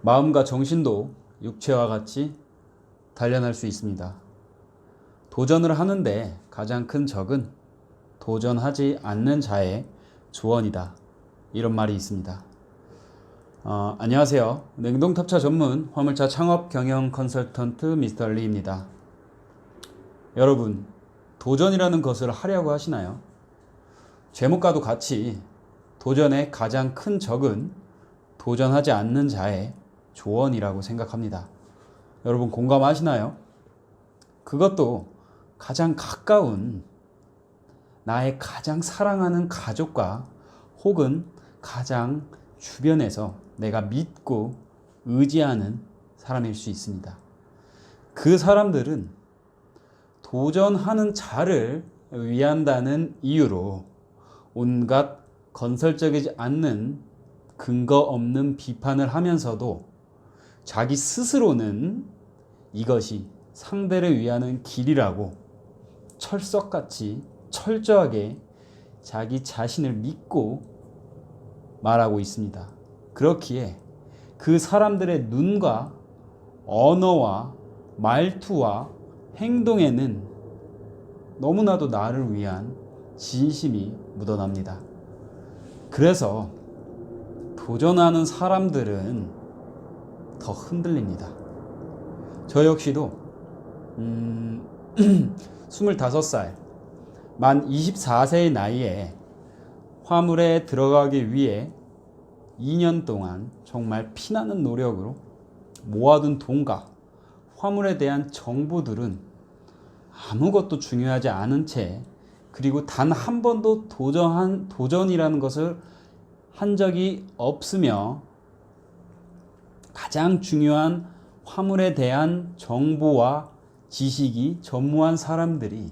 마음과 정신도 육체와 같이 단련할 수 있습니다. 도전을 하는데 가장 큰 적은 도전하지 않는 자의 조언이다. 이런 말이 있습니다. 안녕하세요. 냉동탑차 전문 화물차 창업 경영 컨설턴트 미스터 리입니다. 여러분, 도전이라는 것을 하려고 하시나요? 제목과도 같이 도전의 가장 큰 적은 도전하지 않는 자의 조언이라고 생각합니다. 여러분 공감하시나요? 그것도 가장 가까운 나의 가장 사랑하는 가족과 혹은 가장 주변에서 내가 믿고 의지하는 사람일 수 있습니다. 그 사람들은 도전하는 자를 위한다는 이유로 온갖 건설적이지 않는 근거 없는 비판을 하면서도 자기 스스로는 이것이 상대를 위하는 길이라고 철석같이 철저하게 자기 자신을 믿고 말하고 있습니다. 그렇기에 그 사람들의 눈과 언어와 말투와 행동에는 너무나도 나를 위한 진심이 묻어납니다. 그래서 도전하는 사람들은 더 흔들립니다. 저 역시도 25살, 만 24세의 나이에 화물에 들어가기 위해 2년 동안 정말 피나는 노력으로 모아둔 돈과 화물에 대한 정보들은 아무것도 중요하지 않은 채, 그리고 단 한 번도 도전이라는 것을 한 적이 없으며 가장 중요한 화물에 대한 정보와 지식이 전무한 사람들이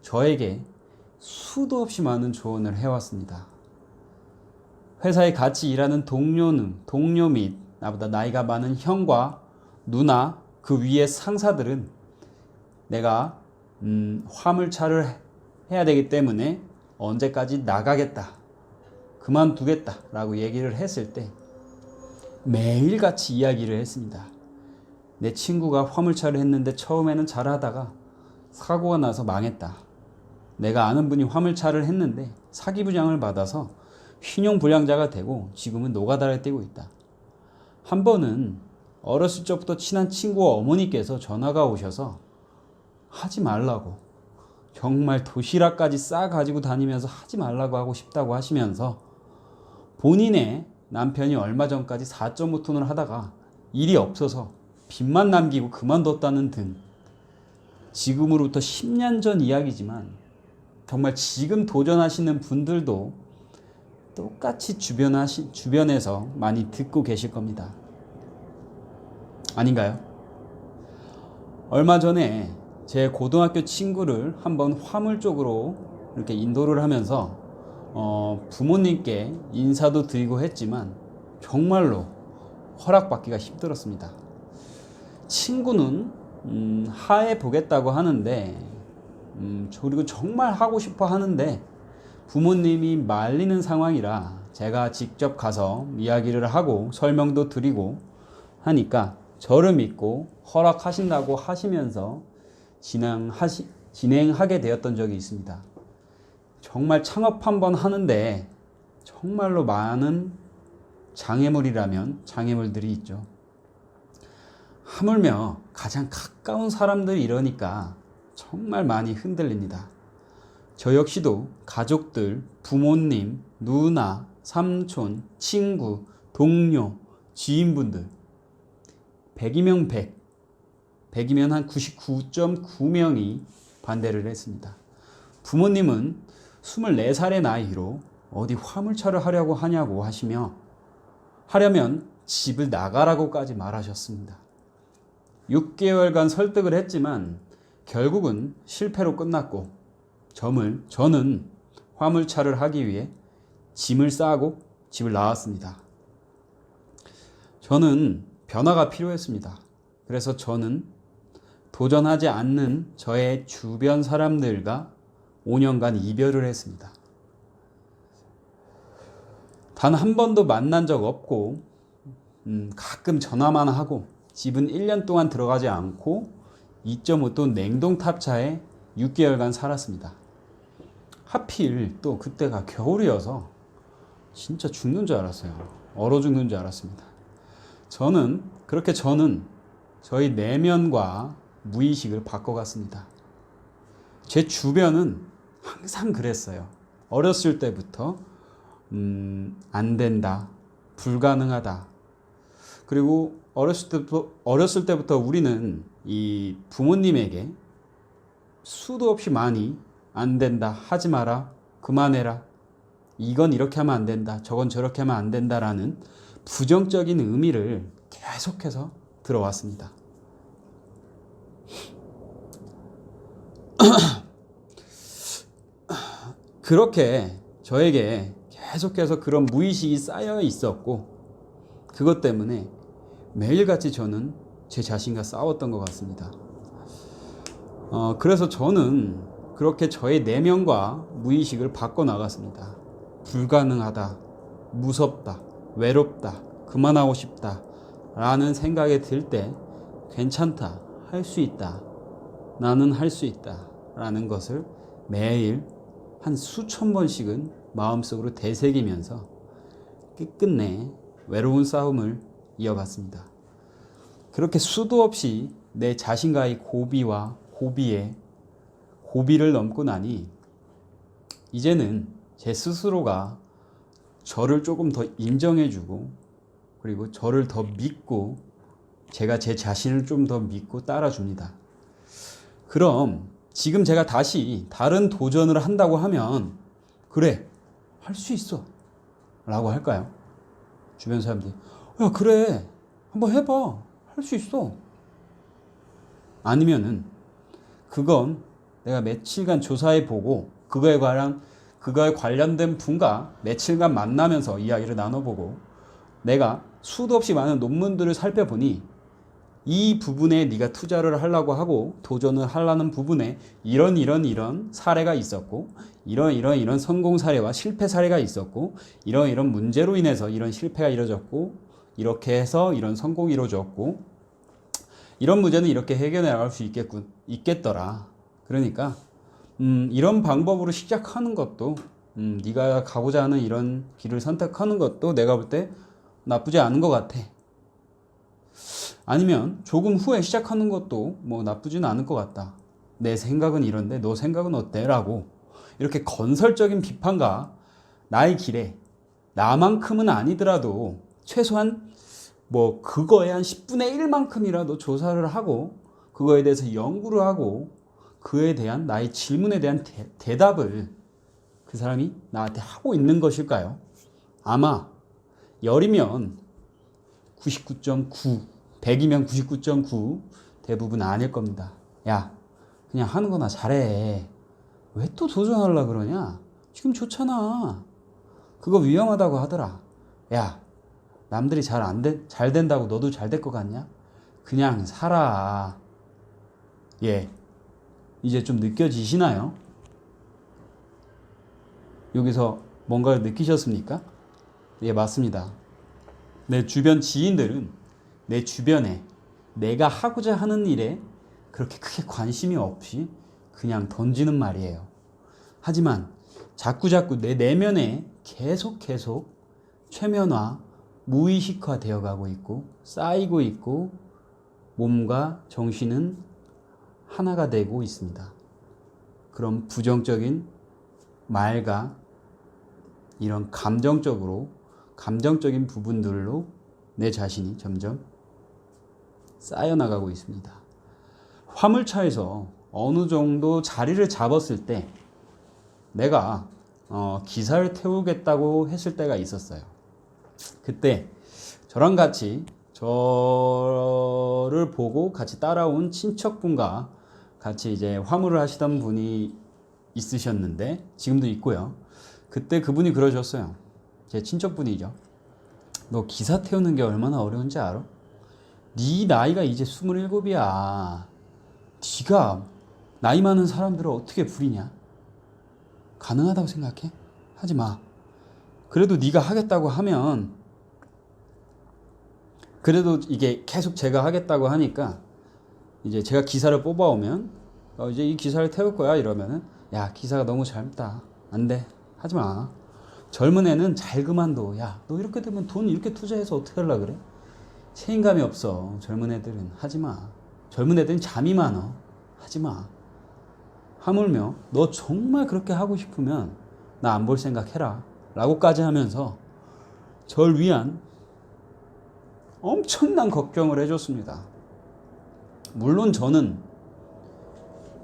저에게 수도 없이 많은 조언을 해왔습니다. 회사에 같이 일하는 동료 및 나보다 나이가 많은 형과 누나, 그 위의 상사들은 내가 화물차를 해야 되기 때문에 언제까지 나가겠다, 그만두겠다 라고 얘기를 했을 때 매일같이 이야기를 했습니다. 내 친구가 화물차를 했는데 처음에는 잘하다가 사고가 나서 망했다. 내가 아는 분이 화물차를 했는데 사기 부장을 받아서 휘뇽불량자가 되고 지금은 노가다를 떼고 있다. 한 번은 어렸을 적부터 친한 친구와 어머니께서 전화가 오셔서 하지 말라고, 정말 도시락까지 싸 가지고 다니면서 하지 말라고 하고 싶다고 하시면서 본인의 남편이 얼마 전까지 4.5톤을 하다가 일이 없어서 빚만 남기고 그만뒀다는 등, 지금으로부터 10년 전 이야기지만 정말 지금 도전하시는 분들도 똑같이 주변에서 많이 듣고 계실 겁니다. 아닌가요? 얼마 전에 제 고등학교 친구를 한번 화물 쪽으로 이렇게 인도를 하면서 부모님께 인사도 드리고 했지만 정말로 허락받기가 힘들었습니다. 친구는 하해 보겠다고 하는데 그리고 정말 하고 싶어 하는데 부모님이 말리는 상황이라 제가 직접 가서 이야기를 하고 설명도 드리고 하니까 저를 믿고 허락하신다고 하시면서 진행하게 되었던 적이 있습니다. 정말 창업 한번 하는데 정말로 많은 장애물이라면 장애물들이 있죠. 하물며 가장 가까운 사람들이 이러니까 정말 많이 흔들립니다. 저 역시도 가족들, 부모님, 누나, 삼촌, 친구, 동료, 지인분들 100이면 100이면 한 99.9명이 반대를 했습니다. 부모님은 24살의 나이로 어디 화물차를 하려고 하냐고 하시며 하려면 집을 나가라고까지 말하셨습니다. 6개월간 설득을 했지만 결국은 실패로 끝났고 저는 화물차를 하기 위해 짐을 싸고 집을 나왔습니다. 저는 변화가 필요했습니다. 그래서 저는 도전하지 않는 저의 주변 사람들과 5년간 이별을 했습니다. 단 한 번도 만난 적 없고 가끔 전화만 하고 집은 1년 동안 들어가지 않고 2.5톤 냉동탑차에 6개월간 살았습니다. 하필 또 그때가 겨울이어서 진짜 죽는 줄 알았어요. 얼어 죽는 줄 알았습니다. 저는 저희 내면과 무의식을 바꿔갔습니다. 제 주변은 항상 그랬어요. 어렸을 때부터 안 된다, 불가능하다. 그리고 어렸을 때부터 우리는 이 부모님에게 수도 없이 많이 안 된다, 하지 마라, 그만해라, 이건 이렇게 하면 안 된다, 저건 저렇게 하면 안 된다라는 부정적인 의미를 계속해서 들어왔습니다. 그렇게 저에게 계속해서 그런 무의식이 쌓여 있었고, 그것 때문에 매일같이 저는 제 자신과 싸웠던 것 같습니다. 그래서 저는 그렇게 저의 내면과 무의식을 바꿔나갔습니다. 불가능하다, 무섭다, 외롭다, 그만하고 싶다 라는 생각이 들 때 괜찮다, 할 수 있다, 나는 할 수 있다 라는 것을 매일 한 수천 번씩은 마음속으로 되새기면서 끝끝내 외로운 싸움을 이어갔습니다. 그렇게 수도 없이 내 자신과의 고비와 고비를 넘고 나니 이제는 제 스스로가 저를 조금 더 인정해주고, 그리고 저를 더 믿고, 제가 제 자신을 좀 더 믿고 따라줍니다. 그럼 지금 제가 다시 다른 도전을 한다고 하면 그래, 할 수 있어 라고 할까요? 주변 사람들이 야 그래, 한번 해봐, 할 수 있어. 아니면은 그건 내가 며칠간 조사해보고 그거에 관련된 분과 며칠간 만나면서 이야기를 나눠보고 내가 수도 없이 많은 논문들을 살펴보니 이 부분에 네가 투자를 하려고 하고 도전을 하려는 부분에 이런 사례가 있었고, 이런 성공 사례와 실패 사례가 있었고, 이런 문제로 인해서 이런 실패가 이루어졌고, 이렇게 해서 이런 성공이 이루어졌고, 이런 문제는 이렇게 해결해 나갈 수 있겠더라. 그러니까 이런 방법으로 시작하는 것도, 네가 가고자 하는 이런 길을 선택하는 것도 내가 볼 때 나쁘지 않은 것 같아. 아니면 조금 후에 시작하는 것도 뭐 나쁘지는 않을 것 같다. 내 생각은 이런데 너 생각은 어때? 라고 이렇게 건설적인 비판과 나의 길에 나만큼은 아니더라도 최소한 뭐 그거에 한 10분의 1만큼이라도 조사를 하고 그거에 대해서 연구를 하고 그에 대한 나의 질문에 대한 대답을 그 사람이 나한테 하고 있는 것일까요? 아마 10이면 99.9, 100이면 99.9 대부분 아닐 겁니다. 야, 그냥 하는 거나 잘해. 왜 또 도전하려고 그러냐? 지금 좋잖아. 그거 위험하다고 하더라. 야, 남들이 잘 된다고 너도 잘 될 것 같냐? 그냥 살아. 예, 이제 좀 느껴지시나요? 여기서 뭔가를 느끼셨습니까? 예, 맞습니다. 내 주변 지인들은 내 주변에 내가 하고자 하는 일에 그렇게 크게 관심이 없이 그냥 던지는 말이에요. 하지만 자꾸 내 내면에 계속 최면화, 무의식화 되어가고 있고 쌓이고 있고 몸과 정신은 하나가 되고 있습니다. 그런 부정적인 말과 이런 감정적인 부분들로 내 자신이 점점 쌓여나가고 있습니다. 화물차에서 어느 정도 자리를 잡았을 때 내가 기사를 태우겠다고 했을 때가 있었어요. 그때 저랑 같이 저를 보고 같이 따라온 친척분과 같이 이제 화물을 하시던 분이 있으셨는데 지금도 있고요. 그때 그분이 그러셨어요. 제 친척분이죠. 너 기사 태우는 게 얼마나 어려운지 알아? 네 나이가 이제 27이야. 네가 나이 많은 사람들을 어떻게 부리냐? 가능하다고 생각해? 하지 마. 그래도 네가 하겠다고 하면 그래도 이게 계속 제가 하겠다고 하니까 이제 제가 기사를 뽑아오면 이제 이 기사를 태울 거야 이러면은 야 기사가 너무 젊다 안 돼 하지 마. 젊은 애는 잘 그만둬. 야 너 이렇게 되면 돈 이렇게 투자해서 어떻게 하려고 그래? 책임감이 없어. 젊은 애들은 하지 마. 젊은 애들은 잠이 많어. 하지 마. 하물며 너 정말 그렇게 하고 싶으면 나 안 볼 생각 해라 라고까지 하면서 절 위한 엄청난 걱정을 해줬습니다. 물론 저는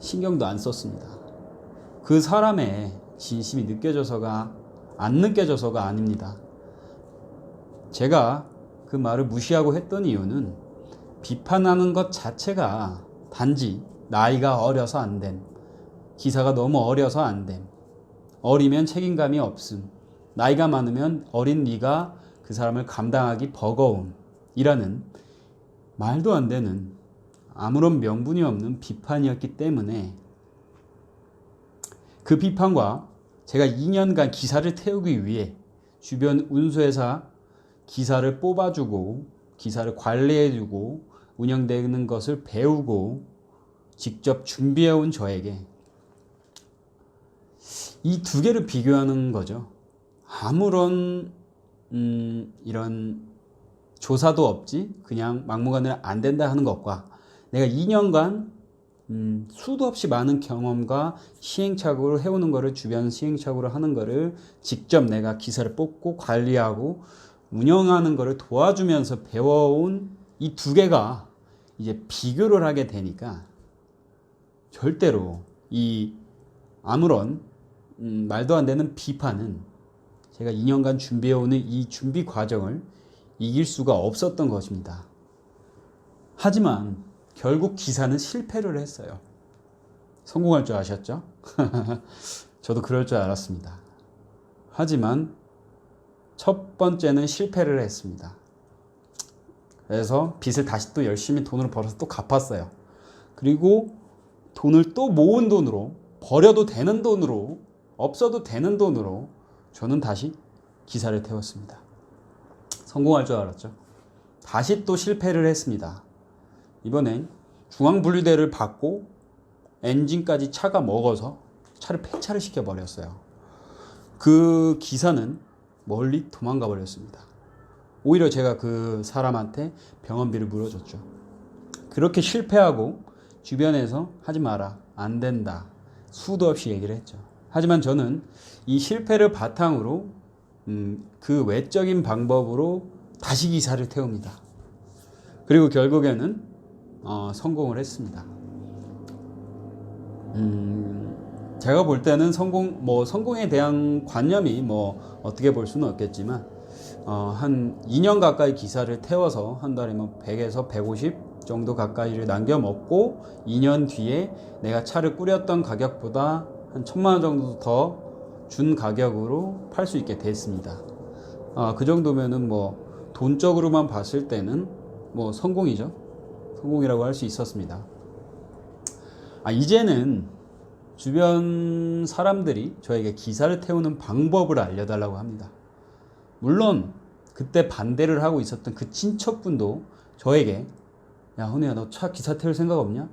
신경도 안 썼습니다. 그 사람의 진심이 안 느껴져서가 아닙니다. 제가 그 말을 무시하고 했던 이유는 비판하는 것 자체가 단지 나이가 어려서 안 됨, 기사가 너무 어려서 안 됨, 어리면 책임감이 없음, 나이가 많으면 어린 네가 그 사람을 감당하기 버거움이라는 말도 안 되는 아무런 명분이 없는 비판이었기 때문에 그 비판과 제가 2년간 기사를 태우기 위해 주변 운수회사 기사를 뽑아주고 기사를 관리해주고 운영되는 것을 배우고 직접 준비해온 저에게 이 두 개를 비교하는 거죠. 아무런 이런 조사도 없지 그냥 막무가내로 안 된다 하는 것과 내가 2년간 수도 없이 많은 경험과 시행착오를 해오는 거를 주변 시행착오를 하는 거를 직접 내가 기사를 뽑고 관리하고 운영하는 거를 도와주면서 배워온 이 두 개가 이제 비교를 하게 되니까 절대로 이 아무런 말도 안 되는 비판은 제가 2년간 준비해오는 이 준비 과정을 이길 수가 없었던 것입니다. 하지만 결국 기사는 실패를 했어요. 성공할 줄 아셨죠? 저도 그럴 줄 알았습니다. 하지만 첫 번째는 실패를 했습니다. 그래서 빚을 다시 또 열심히 돈으로 벌어서 또 갚았어요. 그리고 돈을 또 모은 돈으로 버려도 되는 돈으로 없어도 되는 돈으로 저는 다시 기사를 태웠습니다. 성공할 줄 알았죠. 다시 또 실패를 했습니다. 이번엔 중앙분리대를 받고 엔진까지 차가 먹어서 차를 폐차를 시켜버렸어요. 그 기사는 멀리 도망가 버렸습니다. 오히려 제가 그 사람한테 병원비를 물어줬죠. 그렇게 실패하고 주변에서 하지 마라, 안 된다, 수도 없이 얘기를 했죠. 하지만 저는 이 실패를 바탕으로 그 외적인 방법으로 다시 기사를 태웁니다. 그리고 결국에는 성공을 했습니다. 제가 볼 때는 성공에 대한 관념이 어떻게 볼 수는 없겠지만 한 2년 가까이 기사를 태워서 한 달에 100에서 150 정도 가까이를 남겨 먹고 2년 뒤에 내가 차를 꾸렸던 가격보다 한 1,000만 원 정도 더 준 가격으로 팔 수 있게 됐습니다. 그 정도면은 돈적으로만 봤을 때는 성공이죠. 성공이라고 할 수 있었습니다. 이제는 주변 사람들이 저에게 기사를 태우는 방법을 알려달라고 합니다. 물론 그때 반대를 하고 있었던 그 친척분도 저에게 야 헌우야 너 차 기사 태울 생각 없냐?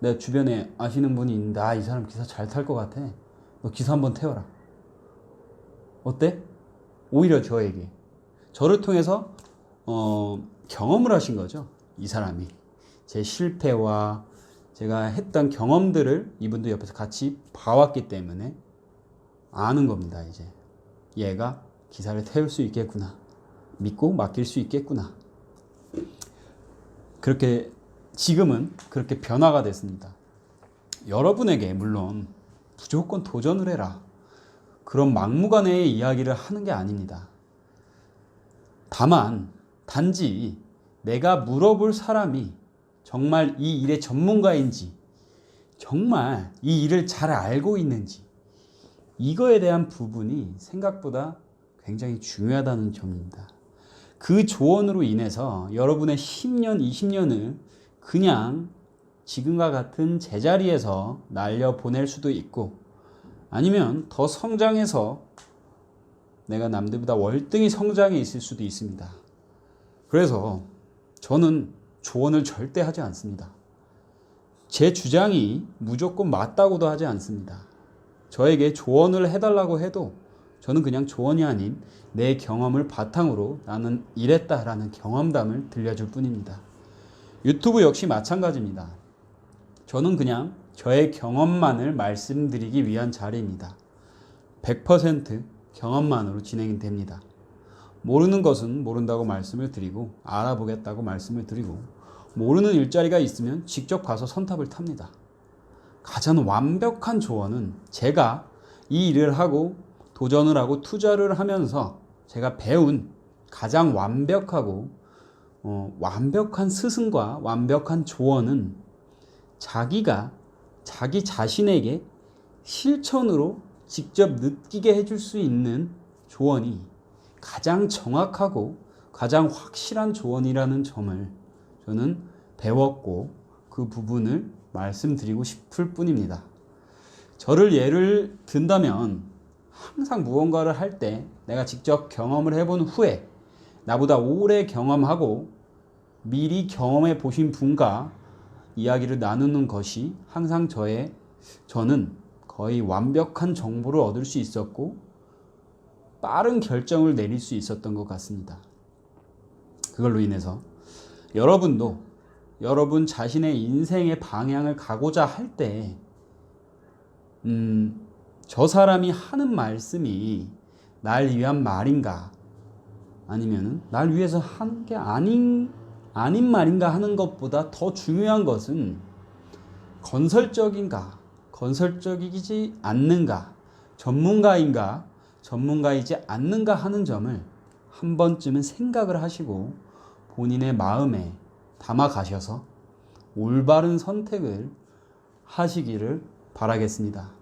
내 주변에 아시는 분이 있는데 이 사람 기사 잘 탈 것 같아. 너 기사 한번 태워라. 어때? 오히려 저를 통해서 경험을 하신 거죠. 이 사람이 제 실패와 제가 했던 경험들을 이분도 옆에서 같이 봐왔기 때문에 아는 겁니다. 이제 얘가 기사를 태울 수 있겠구나, 믿고 맡길 수 있겠구나. 그렇게 지금은 그렇게 변화가 됐습니다. 여러분에게 물론 무조건 도전을 해라, 그런 막무가내의 이야기를 하는 게 아닙니다. 다만 단지 내가 물어볼 사람이 정말 이 일의 전문가인지, 정말 이 일을 잘 알고 있는지, 이거에 대한 부분이 생각보다 굉장히 중요하다는 점입니다. 그 조언으로 인해서 여러분의 10년, 20년을 그냥 지금과 같은 제자리에서 날려보낼 수도 있고, 아니면 더 성장해서 내가 남들보다 월등히 성장해 있을 수도 있습니다. 그래서 저는 조언을 절대 하지 않습니다. 제 주장이 무조건 맞다고도 하지 않습니다. 저에게 조언을 해달라고 해도 저는 그냥 조언이 아닌 내 경험을 바탕으로 나는 이랬다라는 경험담을 들려줄 뿐입니다. 유튜브 역시 마찬가지입니다. 저는 그냥 저의 경험만을 말씀드리기 위한 자리입니다. 100% 경험만으로 진행이 됩니다. 모르는 것은 모른다고 말씀을 드리고 알아보겠다고 말씀을 드리고 모르는 일자리가 있으면 직접 가서 선탑을 탑니다. 가장 완벽한 조언은 제가 이 일을 하고 도전을 하고 투자를 하면서 제가 배운 가장 완벽하고 완벽한 스승과 완벽한 조언은 자기가 자기 자신에게 실천으로 직접 느끼게 해줄 수 있는 조언이 가장 정확하고 가장 확실한 조언이라는 점을 저는 배웠고 그 부분을 말씀드리고 싶을 뿐입니다. 저를 예를 든다면 항상 무언가를 할 때 내가 직접 경험을 해본 후에 나보다 오래 경험하고 미리 경험해 보신 분과 이야기를 나누는 것이 항상 저는 거의 완벽한 정보를 얻을 수 있었고 빠른 결정을 내릴 수 있었던 것 같습니다. 그걸로 인해서 여러분도 여러분 자신의 인생의 방향을 가고자 할 때 저 사람이 하는 말씀이 날 위한 말인가 아니면 날 위해서 하는 게 아닌 말인가 하는 것보다 더 중요한 것은 건설적인가 건설적이지 않는가 전문가인가 전문가이지 않는가 하는 점을 한 번쯤은 생각을 하시고 본인의 마음에 담아 가셔서 올바른 선택을 하시기를 바라겠습니다.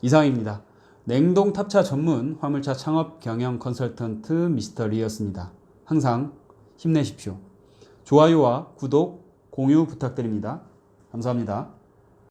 이상입니다. 냉동 탑차 전문 화물차 창업 경영 컨설턴트 미스터 리였습니다. 항상 힘내십시오. 좋아요와 구독, 공유 부탁드립니다. 감사합니다.